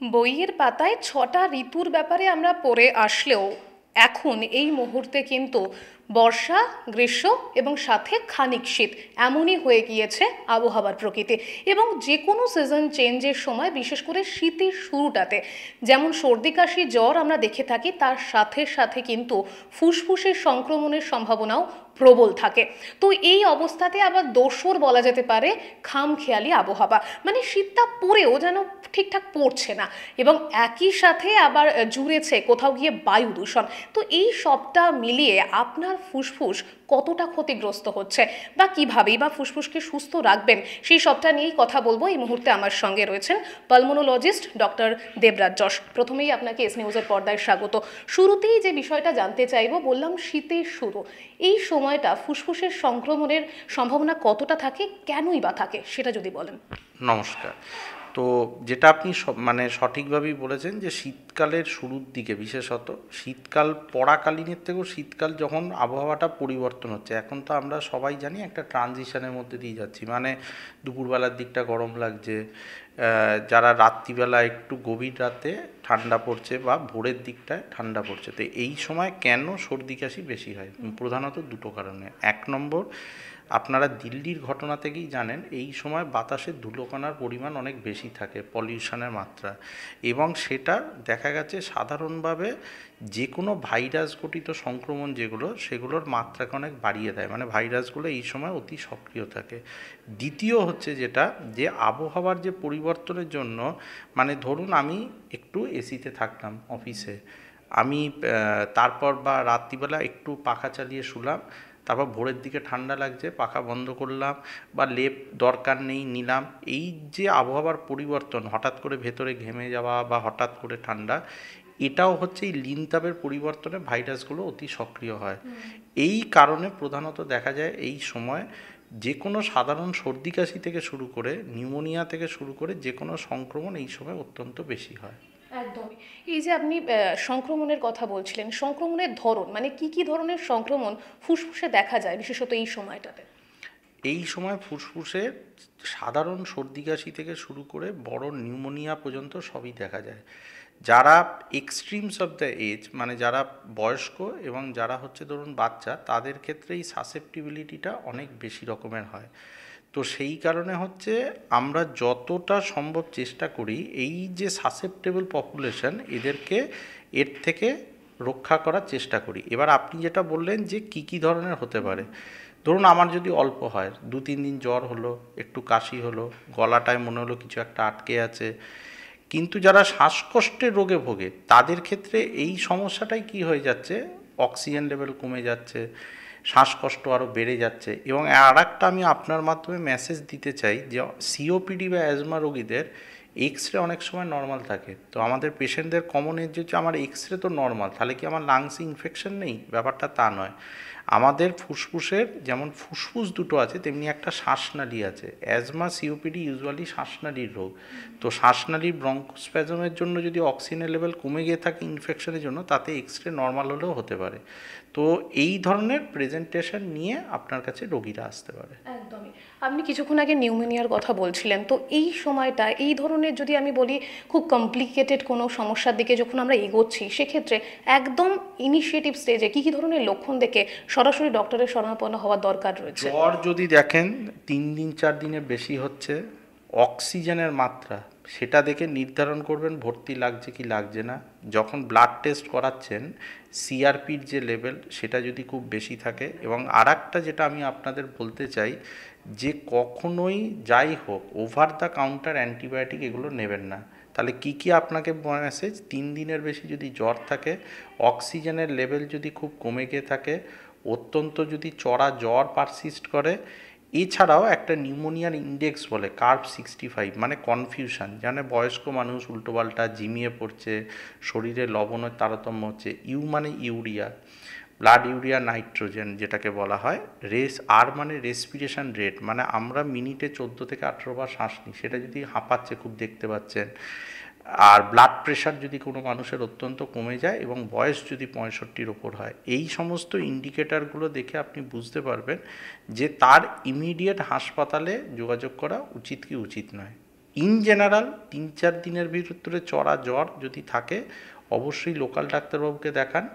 বইয়ের পাতায় ৬টা ঋতুর ব্যাপারে আমরা পড়ে আসলেও এখন এই মুহূর্তে কিন্তু বর্ষা, গ্রীষ্ম এবং সাথে খানিক শীত এমনই হয়ে গিয়েছে আবহাওয়ার প্রকৃতি। এবং যে কোনো সিজন চেঞ্জের সময়, বিশেষ করে শীতের শুরুটাতে যেমন সর্দি কাশি জ্বর আমরা দেখে থাকি, তার সাথে সাথে কিন্তু ফুসফুসের সংক্রমণের সম্ভাবনাও প্রবল থাকে। তো এই অবস্থাতে আবার দোসর বলা যেতে পারে খামখেয়ালি আবহাওয়া, মানে শীতটা পড়েও যেন ঠিকঠাক পড়ছে না, এবং একই সাথে আবার জুড়েছে কোথাও গিয়ে বায়ু দূষণ। তো এই সবটা মিলিয়ে আপনার ফুসফুস কতটা ক্ষতিগ্রস্ত হচ্ছে বা কীভাবেই বা ফুসফুসকে সুস্থ রাখবেন, সেই সবটা নিয়েই কথা বলবো। এই মুহূর্তে আমার সঙ্গে রয়েছেন পালমোনোলজিস্ট ডক্টর দেবরাজ যশ। প্রথমেই আপনাকে এস নিউজের পর্দায় স্বাগত। শুরুতেই যে বিষয়টা জানতে চাইবো, বললাম শীতের শুরু, এই সময়টা ফুসফুসের সংক্রমণের সম্ভাবনা কতটা থাকে, কেনই বা থাকে, সেটা যদি বলেন। নমস্কার। তো যেটা আপনি মানে সঠিকভাবেই বলেছেন যে শীতকালের শুরুর দিকে, বিশেষত শীতকাল পড়াকালীনের থেকেও শীতকাল যখন আবহাওয়াটা পরিবর্তন হচ্ছে, এখন তো আমরা সবাই জানি একটা ট্রানজিশনের মধ্যে দিয়ে যাচ্ছি। মানে দুপুরবেলার দিকটা গরম লাগছে, যারা রাত্রিবেলা একটু গভীর রাতে ঠান্ডা পড়ছে বা ভোরের দিকটায় ঠান্ডা পড়ছে। তো এই সময় কেন সর্দি কাশি বেশি হয়? প্রধানত দুটো কারণে। এক নম্বর, আপনারা দিল্লির ঘটনা থেকেই জানেন এই সময় বাতাসে ধুলোকণার পরিমাণ অনেক বেশি থাকে, পলিউশনের মাত্রা, এবং সেটা দেখা গেছে সাধারণভাবে যে কোনো ভাইরাস ঘটিত সংক্রমণ যেগুলো, সেগুলোর মাত্রাকে অনেক বাড়িয়ে দেয়। মানে ভাইরাসগুলো এই সময় অতি সক্রিয় থাকে। দ্বিতীয় হচ্ছে যেটা, যে আবহাওয়ার যে পরিবর্তনের জন্য, মানে ধরুন আমি একটু এসিতে থাকলাম অফিসে, আমি তারপর বা রাত্রিবেলা একটু পাখা চালিয়ে শুলাম, তারপর ভোরের দিকে ঠান্ডা লাগছে, পাখা বন্ধ করলাম, বা লেপ দরকার নেই নিলাম। এই যে আবহাওয়ার পরিবর্তন, হঠাৎ করে ভেতরে ঘেমে যাওয়া বা হঠাৎ করে ঠান্ডা, এটাও হচ্ছে এই লিনতাপের পরিবর্তনে ভাইরাসগুলো অতি সক্রিয় হয়। এই কারণে প্রধানত দেখা যায় এই সময় যে কোনো সাধারণ সর্দি কাশি থেকে শুরু করে নিউমোনিয়া থেকে শুরু করে যে কোনো সংক্রমণ এই সময় অত্যন্ত বেশি হয়। একদমই। এই যে আপনি সংক্রমণের কথা বলছিলেন, সংক্রমণের ধরন, মানে কি কি ধরনের সংক্রমণ ফুসফুসে দেখা যায় বিশেষত এই সময়টাতে? এই সময় ফুসফুসে সাধারণ সর্দি কাশি থেকে শুরু করে বড় নিউমোনিয়া পর্যন্ত সবই দেখা যায়। যারা এক্সট্রিমস অফ দ্য এজ, মানে যারা বয়স্ক এবং যারা হচ্ছে ধরুন বাচ্চা, তাদের ক্ষেত্রে এই সাসেপ্টিবিলিটিটা অনেক বেশি রকমের হয়। তো সেই কারণে হচ্ছে আমরা যতটা সম্ভব চেষ্টা করি এই যে সাসেপ্টেবল পপুলেশন, এদেরকে এর থেকে রক্ষা করার চেষ্টা করি। এবার আপনি যেটা বললেন যে কি কি ধরনের হতে পারে, ধরুন আমার যদি অল্প হয়, 2-3 দিন জ্বর হলো, একটু কাশি হলো, গলাটায় মনে হলো কিছু একটা আটকে আছে। কিন্তু যারা শ্বাসকষ্টের রোগে ভোগে তাদের ক্ষেত্রে এই সমস্যাটাই কি হয়ে যাচ্ছে, অক্সিজেন লেভেল কমে যাচ্ছে, শ্বাসকষ্ট আরও বেড়ে যাচ্ছে। এবং আর একটা আমি আপনার মাধ্যমে মেসেজ দিতে চাই যে সিওপিডি বা অ্যাজমা রোগীদের এক্স রে অনেক সময় নর্মাল থাকে। তো আমাদের পেশেন্টদের কমন এজ হচ্ছে আমার এক্স রে তো নর্মাল, তাহলে কি আমার লাংসে ইনফেকশন নেই? ব্যাপারটা তা নয়। আমাদের ফুসফুসের যেমন ফুসফুস দুটো আছে, তেমনি একটা শ্বাসনালী আছে। অ্যাজমা সিওপিডি ইউজুয়ালি শ্বাসনালীর রোগ। তো শ্বাসনালীর ব্রঙ্কোস্প্যাজমের জন্য যদি অক্সিজেনের লেভেল কমে গিয়ে থাকে ইনফেকশনের জন্য, তাতে এক্স রে নর্মাল হলেও হতে পারে। তো এই ধরনের প্রেজেন্টেশন নিয়ে আপনার কাছে রোগীরা আসতে পারে। একদমই। আপনি কিছুক্ষণ আগে নিউমোনিয়ার কথা বলছিলেন, তো এই সময়টা এই ধরনের যদি আমি বলি খুব কমপ্লিকেটেড কোনো সমস্যার দিকে যখন আমরা এগোচ্ছি, সেক্ষেত্রে একদম ইনিশিয়েটিভ স্টেজে কী কী ধরনের লক্ষণ দেখে সরাসরি ডক্টরের শরণাপন্ন হওয়ার দরকার রয়েছে? জ্বর যদি দেখেন 3 দিন 4 দিনের বেশি হচ্ছে, অক্সিজেনের মাত্রা সেটা দেখে নির্ধারণ করবেন ভর্তি লাগছে কি লাগছে না। যখন ব্লাড টেস্ট করাচ্ছেন, সিআরপির যে লেভেল সেটা যদি খুব বেশি থাকে। এবং আর একটা যেটা আমি আপনাদের বলতে চাই, যে কখনোই যাই হোক ওভার দ্য কাউন্টার অ্যান্টিবায়োটিক এগুলো নেবেন না। তাহলে কি কি আপনাকে মেসেজ, 3 দিনের বেশি যদি জ্বর থাকে, অক্সিজেনের লেভেল যদি খুব কমে গিয়ে থাকে, অত্যন্ত যদি চড়া জ্বর পারসিস্ট করে, এছাড়াও একটা নিউমোনিয়ার ইন্ডেক্স বলে কার্ভ 65, মানে কনফিউশন, জানে বয়স্ক মানুষ উল্টোপাল্টা ঝিমিয়ে পড়ছে, শরীরে লবণের তারতম্য হচ্ছে, ইউ মানে ইউরিয়া, ব্লাড ইউরিয়া নাইট্রোজেন যেটাকে বলা হয়, আর মানে রেসপিরেশন রেট, মানে আমরা মিনিটে 14 থেকে 18 বার শ্বাস নিই, সেটা যদি হাঁপাচ্ছে খুব দেখতে পাচ্ছেন। আর ব্লাড প্রেশার যদি কোনো মানুষের অত্যন্ত কমে যায় এবং বয়স যদি 65-র ওপর হয়, এই সমস্ত ইন্ডিকেটারগুলো দেখে আপনি বুঝতে পারবেন যে তার ইমিডিয়েট হাসপাতালে যোগাযোগ করা উচিত কি উচিত নয়। ইন জেনারেল 3-4 দিনের ভিতরে চড়া জ্বর যদি থাকে অবশ্যই লোকাল ডাক্তারবাবুকে দেখান।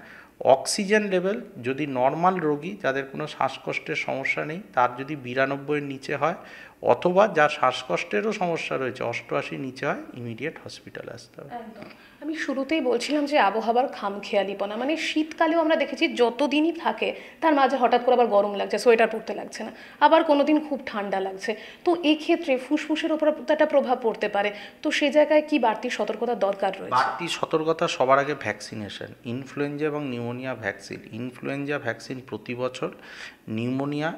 অক্সিজেন লেভেল যদি নর্মাল রোগী যাদের কোনো শ্বাসকষ্টের সমস্যা নেই তার যদি 92-এর নিচে হয়, অথবা যার শ্বাসকষ্টেরও সমস্যা রয়েছে 88 নিচে হয়, ইমিডিয়েট হসপিটালে আসতে হবে। একদম। আমি শুরুতেই বলছিলাম যে আবহাওয়ার খামখেয়ালিপনা, মানে শীতকালেও আমরা দেখেছি যতদিনই থাকে তার মাঝে হঠাৎ করে আবার গরম লাগছে, সোয়েটার পরতে লাগছে না, আবার কোনোদিন খুব ঠান্ডা লাগছে। তো এই ক্ষেত্রে ফুসফুসের ওপর একটা প্রভাব পড়তে পারে, তো সে জায়গায় কি বাড়তি সতর্কতার দরকার রয়েছে? বাড়তি সতর্কতা সবার আগে ভ্যাকসিনেশন, ইনফ্লুয়েঞ্জা এবং নিউমোনিয়া ভ্যাকসিন। ইনফ্লুয়েঞ্জা ভ্যাকসিন প্রতি বছর, নিউমোনিয়া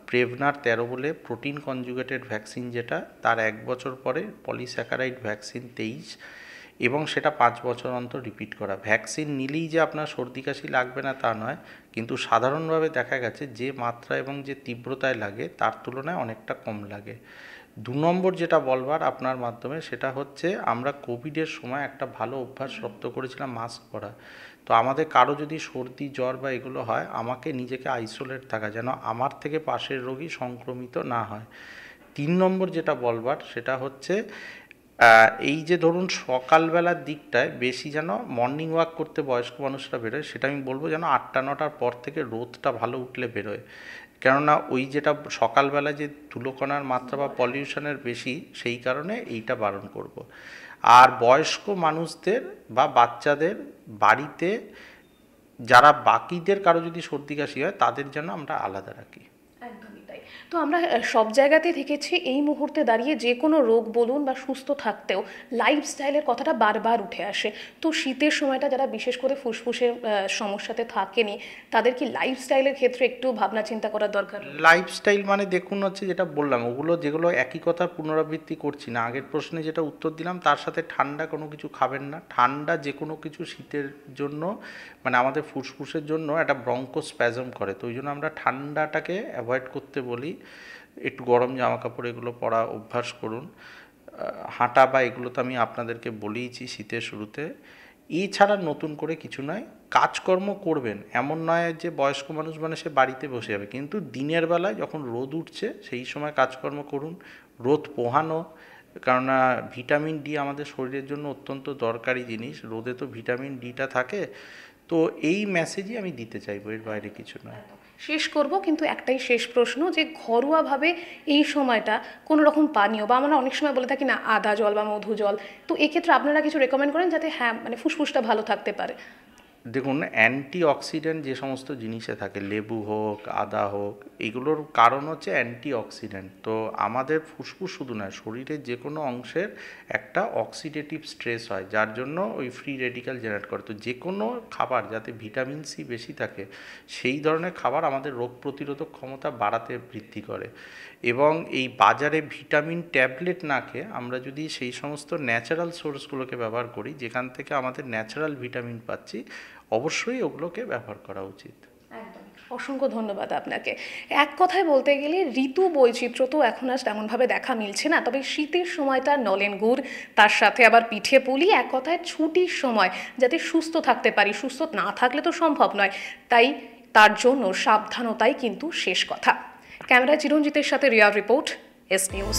প্রেভনার 13 বলে প্রোটিন কনজুগেটেড ভ্যাকসিন যেটা, তার 1 বছর পরে পলিস্যাকারাইড ভ্যাকসিন 23, এবং সেটা 5 বছর অন্তর রিপিট করা। ভ্যাকসিন নিলেই যে আপনার সর্দি কাশি লাগবে না তা নয়, কিন্তু সাধারণভাবে দেখা গেছে যে মাত্রা এবং যে তীব্রতায় লাগে তার তুলনায় অনেকটা কম লাগে। 2 নম্বর যেটা বলবার আপনার মাধ্যমে সেটা হচ্ছে, আমরা কোভিডের সময় একটা ভালো অভ্যাস রপ্ত করেছিলাম মাস্ক পরা। তো আমাদের কারো যদি সর্দি জ্বর বা এগুলো হয়, আমাকে নিজেকে আইসোলেট থাকা, যেন আমার থেকে পাশের রোগী সংক্রমিত না হয়। 3 নম্বর যেটা বলবার সেটা হচ্ছে, এই যে ধরুন সকালবেলার দিকটায় বেশি যেন মর্নিং ওয়াক করতে বয়স্ক মানুষরা বেরোয়, সেটা আমি বলবো যেন 8টা-9টার পর থেকে রোদটা ভালো উঠলে বেরোয়। কেননা ওই যেটা সকালবেলা যে ধুলোকণার মাত্রা বা পলিউশনের বেশি, সেই কারণে এইটা বারণ করব। আর বয়স্ক মানুষদের বা বাচ্চাদের বাড়িতে যারা বাকিদের কারো যদি সর্দি কাশি হয় তাদের জন্য আমরা আলাদা রাখি। একদমই তাই। তো আমরা সব জায়গাতেই দেখেছি এই মুহূর্তে দাঁড়িয়ে যে কোনো রোগ বলুন বা সুস্থ থাকতেও লাইফস্টাইলের কথাটা বারবার উঠে আসে। তো শীতের সময়টা যারা বিশেষ করে ফুসফুসের সমস্যাতে থাকেনি, তাদের কি লাইফস্টাইলের ক্ষেত্রে একটু ভাবনা চিন্তা করার দরকার? লাইফস্টাইল মানে দেখুন হচ্ছে, যেটা বললাম ওগুলো যেগুলো একই কথা পুনরাবৃত্তি করছি না, আগের প্রশ্নে যেটা উত্তর দিলাম তার সাথে ঠান্ডা কোনো কিছু খাবেন না। ঠান্ডা যে কোনো কিছু শীতের জন্য, মানে আমাদের ফুসফুসের জন্য একটা ব্রঙ্কোস্প্যাজম করে, তো ওই জন্য আমরা ঠান্ডাটাকে অ্যাভয়েড করতে বলি। একটু গরম জামা কাপড় এগুলো পরা অভ্যাস করুন। হাঁটা বা এগুলো তো আমি আপনাদেরকে বলেইছি শীতের শুরুতে। এছাড়া নতুন করে কিছু নয়, কাজকর্ম করবেন, এমন নয় যে বয়স্ক মানুষ মানে সে বাড়িতে বসে যাবে, কিন্তু দিনের বেলায় যখন রোদ উঠছে সেই সময় কাজকর্ম করুন। রোদ পোহানো, কেননা ভিটামিন ডি আমাদের শরীরের জন্য অত্যন্ত দরকারি জিনিস, রোদে তো ভিটামিন ডিটা থাকে। তো এই মেসেজই আমি দিতে চাইবো, এর বাইরে কিছু নয়। শেষ করব, কিন্তু একটাই শেষ প্রশ্ন, যে ঘরোয়াভাবে এই সময়টা কোনো রকম পানীয়, বা আমরা অনেক সময় বলে থাকি না আদা জল বা মধু জল, তো এক্ষেত্রে আপনারা কিছু রেকমেন্ড করেন যাতে হ্যাঁ মানে ফুসফুসটা ভালো থাকতে পারে? দেখুন, অ্যান্টিঅক্সিডেন্ট যে সমস্ত জিনিসে থাকে, লেবু হোক আদা হোক, এগুলোর কারণ হচ্ছে অ্যান্টিঅক্সিডেন্ট। তো আমাদের ফুসফুস শুধু নয়, শরীরের যে কোনো অংশের একটা অক্সিডেটিভ স্ট্রেস হয়, যার জন্য ওই ফ্রি রেডিক্যাল জেনারেট করে। তো যে কোনো খাবার যাতে ভিটামিন সি বেশি থাকে সেই ধরনের খাবার আমাদের রোগ প্রতিরোধক ক্ষমতা বাড়াতে বৃদ্ধি করে। এবং এই বাজারে ভিটামিন ট্যাবলেট না খেয়ে আমরা যদি সেই সমস্ত ন্যাচারাল সোর্সগুলোকে ব্যবহার করি, যেখান থেকে আমাদের ন্যাচারাল ভিটামিন পাচ্ছি, অবশ্যই ওগুলোকে ব্যবহার করা উচিত। একদম। অসংখ্য ধন্যবাদ আপনাকে। এক কথায় বলতে গেলে ঋতু বৈচিত্র্য তো এখন আর তেমনভাবে দেখা মিলছে না, তবে শীতের সময়টা নলেন গুড়, তার সাথে আবার পিঠে পুলি, এক কথায় ছুটির সময় যাতে সুস্থ থাকতে পারি, সুস্থ না থাকলে তো সম্ভব নয়, তাই তার জন্য সাবধানতাই কিন্তু শেষ কথা। ক্যামেরায় চিরঞ্জিতের সাথে রিয়া রিপোর্ট, এস নিউজ।